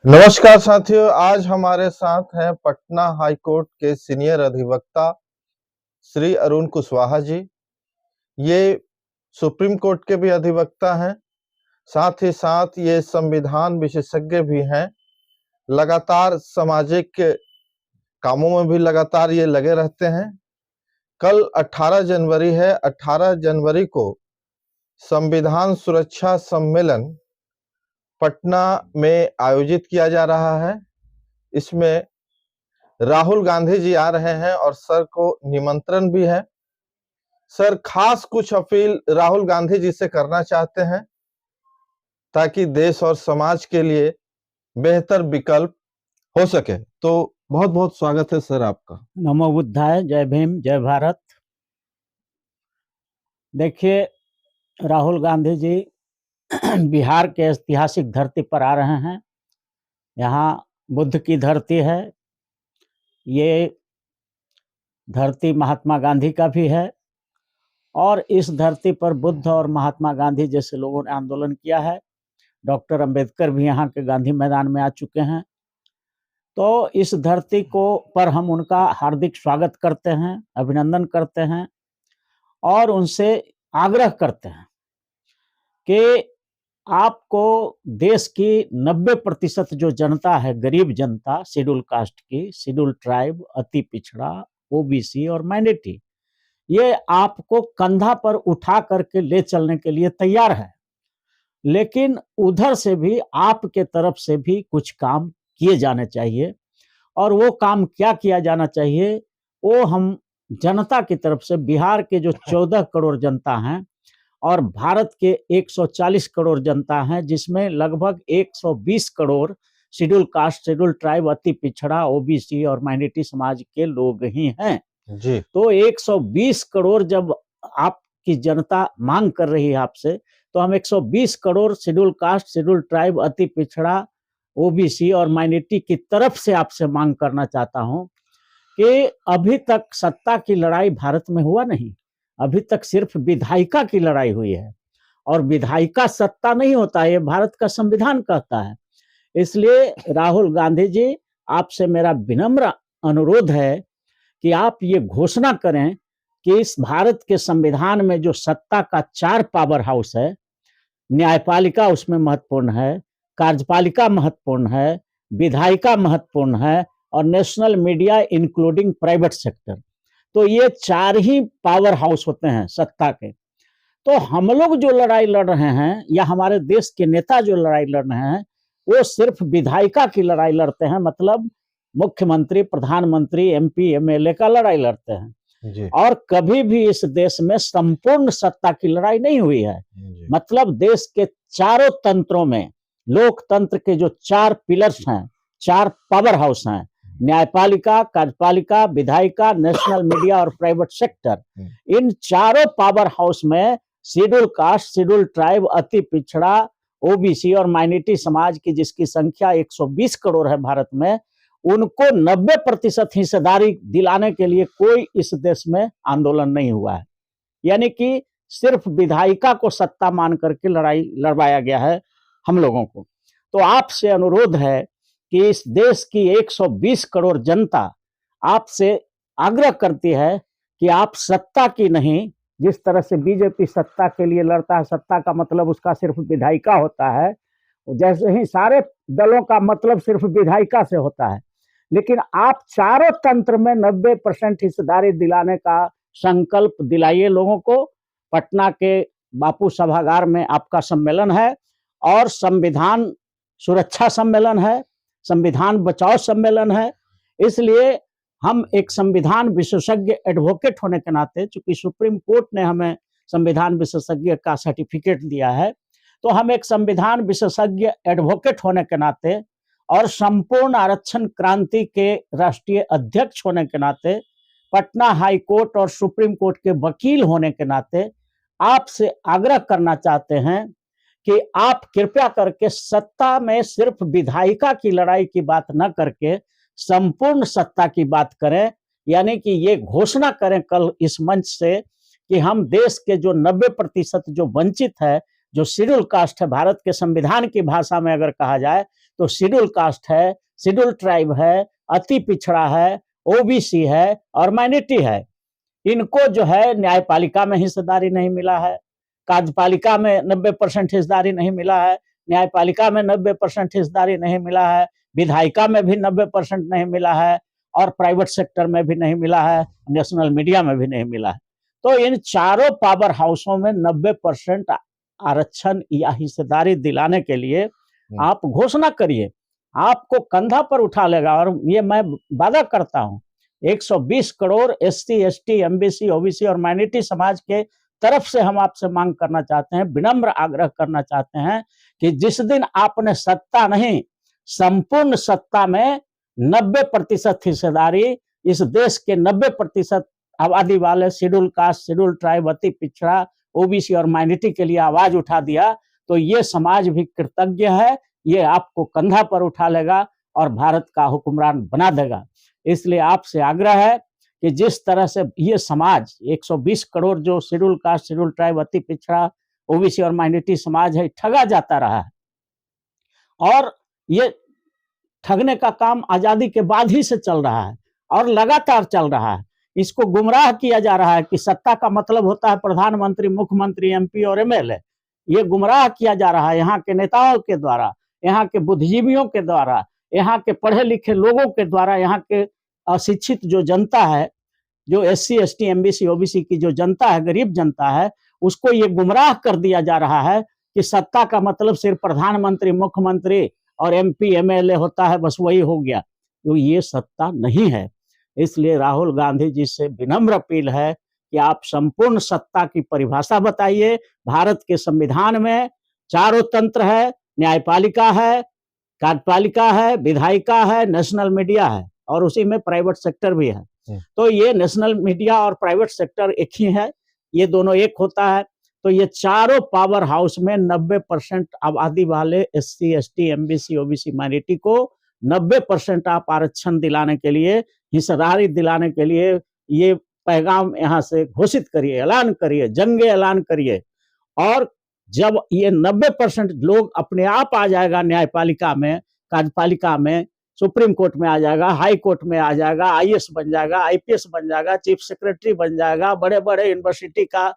नमस्कार साथियों, आज हमारे साथ हैं पटना हाई कोर्ट के सीनियर अधिवक्ता श्री अरुण कुशवाहा जी। ये सुप्रीम कोर्ट के भी अधिवक्ता हैं, साथ ही साथ ये संविधान विशेषज्ञ भी हैं। लगातार सामाजिक कामों में भी लगातार ये लगे रहते हैं। कल 18 जनवरी है। 18 जनवरी को संविधान सुरक्षा सम्मेलन पटना में आयोजित किया जा रहा है। इसमें राहुल गांधी जी आ रहे हैं और सर को निमंत्रण भी है। सर खास कुछ अपील राहुल गांधी जी से करना चाहते हैं ताकि देश और समाज के लिए बेहतर विकल्प हो सके। तो बहुत बहुत स्वागत है सर आपका। नमो बुद्धाय, जय भीम, जय भारत। देखिए, राहुल गांधी जी बिहार के ऐतिहासिक धरती पर आ रहे हैं। यहाँ बुद्ध की धरती है। ये धरती महात्मा गांधी का भी है और इस धरती पर बुद्ध और महात्मा गांधी जैसे लोगों ने आंदोलन किया है। डॉक्टर अंबेडकर भी यहाँ के गांधी मैदान में आ चुके हैं। तो इस धरती को पर हम उनका हार्दिक स्वागत करते हैं, अभिनंदन करते हैं और उनसे आग्रह करते हैं कि आपको देश की 90% जो जनता है, गरीब जनता, शेड्यूल कास्ट की, शेड्यूल ट्राइब, अति पिछड़ा, ओबीसी और माइनॉरिटी, ये आपको कंधा पर उठा करके ले चलने के लिए तैयार है। लेकिन उधर से भी आपके तरफ से भी कुछ काम किए जाने चाहिए और वो काम क्या किया जाना चाहिए, वो हम जनता की तरफ से, बिहार के जो 14 करोड़ जनता हैं और भारत के 140 करोड़ जनता हैं, जिसमें लगभग 120 crore schedule caste, schedule tribe, अति पिछड़ा, ओबीसी और माइनॉरिटी समाज के लोग ही हैं जी। तो 120 करोड़ जब आपकी जनता मांग कर रही है आपसे, तो हम 120 crore schedule caste, schedule tribe, अति पिछड़ा, ओबीसी और माइनॉरिटी की तरफ से आपसे मांग करना चाहता हूं कि अभी तक सत्ता की लड़ाई भारत में हुआ नहीं। अभी तक सिर्फ विधायिका की लड़ाई हुई है और विधायिका सत्ता नहीं होता है, ये भारत का संविधान कहता है। इसलिए राहुल गांधी जी, आपसे मेरा विनम्र अनुरोध है कि आप ये घोषणा करें कि इस भारत के संविधान में जो सत्ता का 4 पावर हाउस है, न्यायपालिका उसमें महत्वपूर्ण है, कार्यपालिका महत्वपूर्ण है, विधायिका महत्वपूर्ण है और national media including private sector, तो ये 4 ही पावर हाउस होते हैं सत्ता के। तो हम लोग जो लड़ाई लड़ रहे हैं या हमारे देश के नेता जो लड़ाई लड़ रहे हैं, वो सिर्फ विधायिका की लड़ाई लड़ते हैं, मतलब मुख्यमंत्री, प्रधानमंत्री, एमपी, एमएलए का लड़ाई लड़ते हैं जी। और कभी भी इस देश में संपूर्ण सत्ता की लड़ाई नहीं हुई है। मतलब देश के चारों तंत्रों में, लोकतंत्र के जो 4 पिलर्स हैं, 4 पावर हाउस हैं, न्यायपालिका, कार्यपालिका, विधायिका, नेशनल मीडिया और प्राइवेट सेक्टर, इन चारों पावर हाउस में शेड्यूल कास्ट, शेड्यूल ट्राइब, अति पिछड़ा, ओबीसी और माइनॉरिटी समाज की जिसकी संख्या 120 करोड़ है भारत में, उनको 90% हिस्सेदारी दिलाने के लिए कोई इस देश में आंदोलन नहीं हुआ है। यानी कि सिर्फ विधायिका को सत्ता मान करके लड़ाई लड़वाया गया है हम लोगों को। तो आपसे अनुरोध है कि इस देश की 120 करोड़ जनता आपसे आग्रह करती है कि आप सत्ता की नहीं, जिस तरह से बीजेपी सत्ता के लिए लड़ता है, सत्ता का मतलब उसका सिर्फ विधायिका होता है, जैसे ही सारे दलों का मतलब सिर्फ विधायिका से होता है, लेकिन आप चारों तंत्र में 90% हिस्सेदारी दिलाने का संकल्प दिलाइए लोगों को। पटना के बापू सभागार में आपका सम्मेलन है और संविधान सुरक्षा सम्मेलन है, संविधान बचाओ सम्मेलन है। इसलिए हम एक संविधान विशेषज्ञ एडवोकेट होने के नाते, चूंकि सुप्रीम कोर्ट ने हमें संविधान विशेषज्ञ का सर्टिफिकेट दिया है, तो हम एक संविधान विशेषज्ञ एडवोकेट होने के नाते और संपूर्ण आरक्षण क्रांति के राष्ट्रीय अध्यक्ष होने के नाते, पटना हाई कोर्ट और सुप्रीम कोर्ट के वकील होने के नाते आपसे आग्रह करना चाहते हैं कि आप कृपया करके सत्ता में सिर्फ विधायिका की लड़ाई की बात न करके संपूर्ण सत्ता की बात करें। यानी कि ये घोषणा करें कल इस मंच से कि हम देश के जो 90% जो वंचित है, जो शेड्यूल कास्ट है, भारत के संविधान की भाषा में अगर कहा जाए तो शेड्यूल कास्ट है, शेड्यूल ट्राइब है, अति पिछड़ा है, ओबीसी है और माइनॉरिटी है। इनको जो है न्यायपालिका में हिस्सेदारी नहीं मिला है, कार्यपालिका में 90% हिस्सेदारी नहीं मिला है, न्यायपालिका में 90% हिस्सेदारी नहीं मिला है, विधायिका में भी 90% नहीं मिला है और प्राइवेट सेक्टर में भी नहीं मिला है, नेशनल मीडिया में भी नहीं मिला है। तो इन चारों पावर हाउसों में 90% आरक्षण या हिस्सेदारी दिलाने के लिए आप घोषणा करिए, आपको कंधा पर उठा लेगा। और ये मैं वादा करता हूं 120 crore SC, ST, MBC, OBC और माइनॉरिटी समाज के तरफ से हम आपसे मांग करना चाहते हैं, विनम्र आग्रह करना चाहते हैं कि जिस दिन आपने सत्ता नहीं, संपूर्ण सत्ता में 90% हिस्सेदारी इस देश के 90% आबादी वाले शेड्यूल कास्ट, शेड्यूल ट्राइब, अति पिछड़ा, ओबीसी और माइनॉरिटी के लिए आवाज उठा दिया तो ये समाज भी कृतज्ञ है, ये आपको कंधा पर उठा लेगा और भारत का हुक्मरान बना देगा। इसलिए आपसे आग्रह है कि जिस तरह से ये समाज 120 करोड़ जो शेड्यूल कास्ट, शेड्यूल ट्राइब, अति पिछड़ा, ओबीसी और माइनॉरिटी समाज है, ठगा जाता रहा है और ये ठगने का काम आजादी के बाद ही से चल रहा है और लगातार चल रहा है। इसको गुमराह किया जा रहा है कि सत्ता का मतलब होता है प्रधानमंत्री, मुख्यमंत्री, एमपी और एमएलए। ये गुमराह किया जा रहा है यहाँ के नेताओं के द्वारा, यहाँ के बुद्धिजीवियों के द्वारा, यहाँ के पढ़े लिखे लोगों के द्वारा, यहाँ के अशिक्षित जो जनता है, जो एससी, एसटी, एमबीसी, ओबीसी की जो जनता है, गरीब जनता है, उसको ये गुमराह कर दिया जा रहा है कि सत्ता का मतलब सिर्फ प्रधानमंत्री, मुख्यमंत्री और एमपी, एमएलए होता है, बस वही हो गया। तो ये सत्ता नहीं है। इसलिए राहुल गांधी जी से विनम्र अपील है कि आप संपूर्ण सत्ता की परिभाषा बताइए। भारत के संविधान में चारों तंत्र है, न्यायपालिका है, कार्यपालिका है, विधायिका है, नेशनल मीडिया है और उसी में प्राइवेट सेक्टर भी है। तो ये नेशनल मीडिया और प्राइवेट सेक्टर एक ही है, ये दोनों एक होता है। तो ये चारों पावर हाउस में 90% आबादी वाले SC, ST, MBC, OBC, minority को 90% आप आरक्षण दिलाने के लिए, हिस्सेदारी दिलाने के लिए ये पैगाम यहाँ से घोषित करिए, ऐलान करिए, जंग ऐलान करिए। और जब ये 90% लोग अपने आप आ जाएगा न्यायपालिका में, कार्यपालिका में, सुप्रीम कोर्ट में आ जाएगा, हाई कोर्ट में आ जाएगा, आईएएस बन जाएगा, आईपीएस बन जाएगा, चीफ सेक्रेटरी बन जाएगा, बड़े बड़े यूनिवर्सिटी का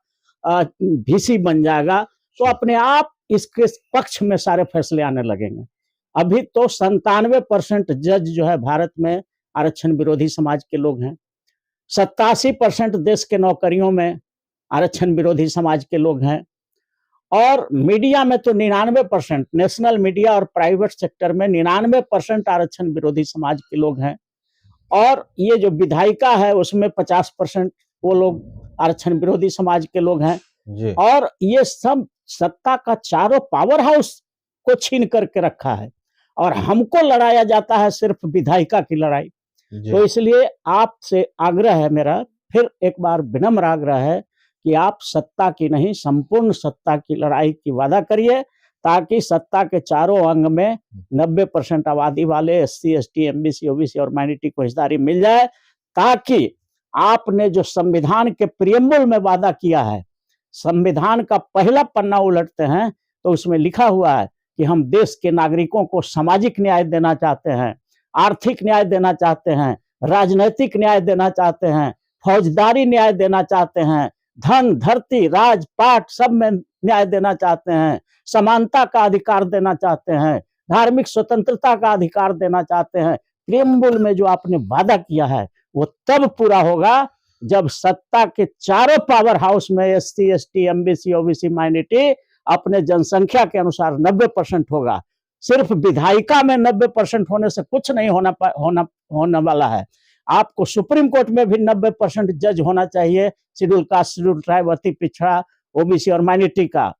वीसी बन जाएगा, तो अपने आप इसके पक्ष में सारे फैसले आने लगेंगे। अभी तो 97% जज जो है भारत में आरक्षण विरोधी समाज के लोग हैं, 87% देश के नौकरियों में आरक्षण विरोधी समाज के लोग हैं और मीडिया में तो 99%, नेशनल मीडिया और प्राइवेट सेक्टर में 99% आरक्षण विरोधी समाज के लोग हैं और ये जो विधायिका है उसमें 50% वो लोग आरक्षण विरोधी समाज के लोग हैं जी। और ये सब सत्ता का चारों पावर हाउस को छीन करके रखा है और हमको लड़ाया जाता है सिर्फ विधायिका की लड़ाई। तो इसलिए आपसे आग्रह है मेरा, फिर एक बार विनम्र आग्रह है कि आप सत्ता की नहीं, संपूर्ण सत्ता की लड़ाई की वादा करिए ताकि सत्ता के चारों अंग में 90% आबादी वाले एससी, एसटी, एमबीसी, ओबीसी और माइनॉरिटी को हिस्सेदारी मिल जाए, ताकि आपने जो संविधान के प्रियम्बल में वादा किया है, संविधान का पहला पन्ना उलटते हैं तो उसमें लिखा हुआ है कि हम देश के नागरिकों को सामाजिक न्याय देना चाहते हैं, आर्थिक न्याय देना चाहते हैं, राजनैतिक न्याय देना चाहते हैं, फौजदारी न्याय देना चाहते हैं, धन, धरती, राज, पाट सब में न्याय देना चाहते हैं, समानता का अधिकार देना चाहते हैं, धार्मिक स्वतंत्रता का अधिकार देना चाहते हैं। प्रियम्बल में जो आपने वादा किया है वो तब पूरा होगा जब सत्ता के चारों पावर हाउस में SC, ST, MBC, OBC, minority अपने जनसंख्या के अनुसार 90% होगा। सिर्फ विधायिका में 90% होने से कुछ नहीं होने वाला है। आपको सुप्रीम कोर्ट में भी 90% जज होना चाहिए, शेड्यूल कास्ट, शेड्यूल ट्राइब, अति पिछड़ा, ओबीसी और माइनॉरिटी का,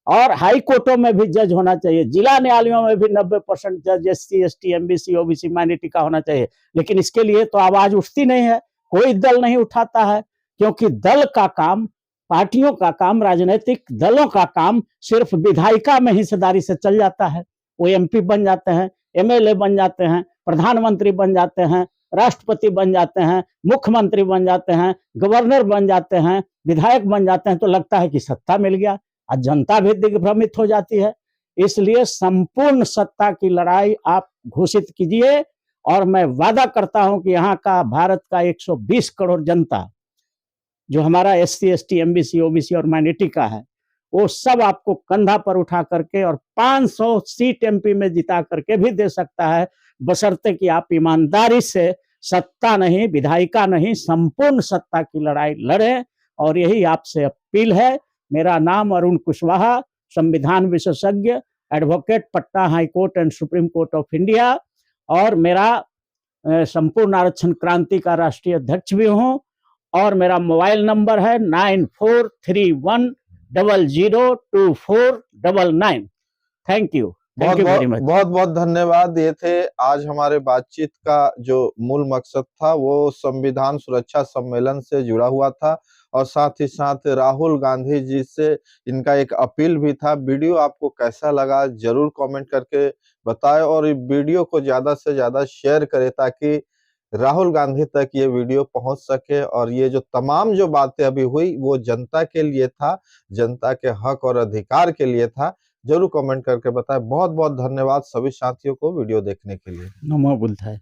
और हाई कोर्टों में भी जज होना चाहिए, जिला न्यायालयों में भी 90% जज SC, ST, MBC, OBC, minority का होना चाहिए। लेकिन इसके लिए तो आवाज उठती नहीं है, कोई दल नहीं उठाता है, क्योंकि दल का काम, पार्टियों का काम, राजनीतिक दलों का काम सिर्फ विधायिका में हिस्सेदारी से चल जाता है। वो एमपी बन जाते हैं, एमएलए बन जाते हैं, प्रधानमंत्री बन जाते हैं, राष्ट्रपति बन जाते हैं, मुख्यमंत्री बन जाते हैं, गवर्नर बन जाते हैं, विधायक बन जाते हैं, तो लगता है कि सत्ता मिल गया। और जनता भी दिग्भ्रमित हो जाती है। इसलिए संपूर्ण सत्ता की लड़ाई आप घोषित कीजिए और मैं वादा करता हूं कि यहाँ का भारत का 120 करोड़ जनता जो हमारा SC ST MBC OBC और माइनॉरिटी का है, वो सब आपको कंधा पर उठा करके और 500 सीट MP में जिता करके भी दे सकता है, बशर्ते कि आप ईमानदारी से सत्ता नहीं, विधायिका नहीं, संपूर्ण सत्ता की लड़ाई लड़ें। और यही आपसे अपील है। मेरा नाम अरुण कुशवाहा, संविधान विशेषज्ञ, advocate, Patna high court and supreme court of India, और मेरा संपूर्ण आरक्षण क्रांति का राष्ट्रीय अध्यक्ष भी हूँ। और मेरा मोबाइल नंबर है 9431002499। Thank you very much. बहुत बहुत धन्यवाद। ये थे आज हमारे बातचीत का जो मूल मकसद था, वो संविधान सुरक्षा सम्मेलन से जुड़ा हुआ था और साथ ही साथ राहुल गांधी जी से इनका एक अपील भी था। वीडियो आपको कैसा लगा जरूर कमेंट करके बताएं और वीडियो को ज्यादा से ज्यादा शेयर करें ताकि राहुल गांधी तक ये वीडियो पहुंच सके। और ये जो तमाम जो बातें अभी हुई वो जनता के लिए था, जनता के हक और अधिकार के लिए था। जरूर कमेंट करके बताएं। बहुत बहुत धन्यवाद सभी साथियों को वीडियो देखने के लिए। नमो बुद्धाय।